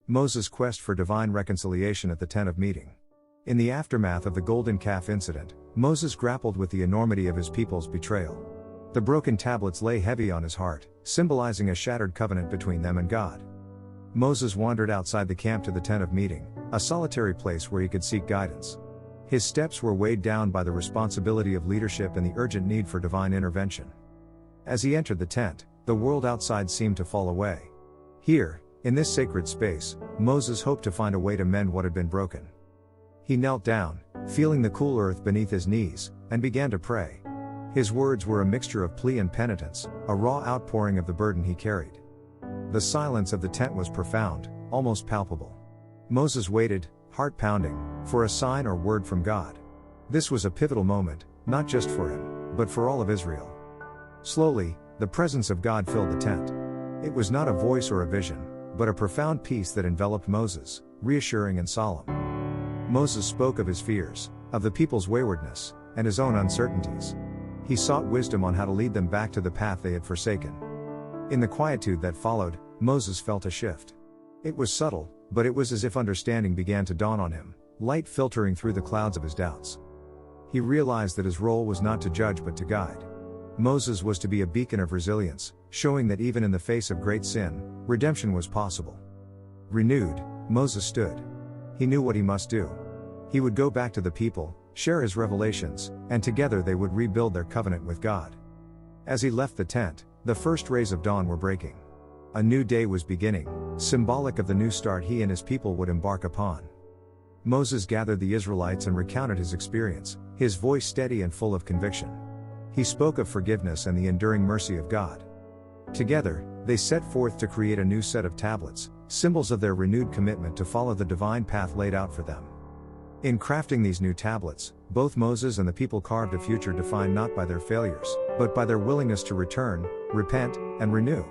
Moses' quest for divine reconciliation at the tent of meeting. In the aftermath of the golden calf incident, Moses grappled with the enormity of his people's betrayal. The broken tablets lay heavy on his heart, symbolizing a shattered covenant between them and God. Moses wandered outside the camp to the tent of meeting, a solitary place where he could seek guidance. His steps were weighed down by the responsibility of leadership and the urgent need for divine intervention. As he entered the tent, the world outside seemed to fall away. Here, in this sacred space, Moses hoped to find a way to mend what had been broken. He knelt down, feeling the cool earth beneath his knees, and began to pray. His words were a mixture of plea and penitence, a raw outpouring of the burden he carried. The silence of the tent was profound, almost palpable. Moses waited, heart pounding, for a sign or word from God. This was a pivotal moment, not just for him, but for all of Israel. Slowly, the presence of God filled the tent. It was not a voice or a vision, but a profound peace that enveloped Moses, reassuring and solemn. Moses spoke of his fears, of the people's waywardness, and his own uncertainties. He sought wisdom on how to lead them back to the path they had forsaken. In the quietude that followed, Moses felt a shift. It was subtle, but it was as if understanding began to dawn on him, light filtering through the clouds of his doubts. He realized that his role was not to judge but to guide. Moses was to be a beacon of resilience, showing that even in the face of great sin, redemption was possible. Renewed, Moses stood. He knew what he must do. He would go back to the people, share his revelations, and together they would rebuild their covenant with God. As he left the tent, the first rays of dawn were breaking. A new day was beginning, symbolic of the new start he and his people would embark upon. Moses gathered the Israelites and recounted his experience, his voice steady and full of conviction. He spoke of forgiveness and the enduring mercy of God. Together, they set forth to create a new set of tablets, symbols of their renewed commitment to follow the divine path laid out for them. In crafting these new tablets, both Moses and the people carved a future defined not by their failures, but by their willingness to return, repent, and renew.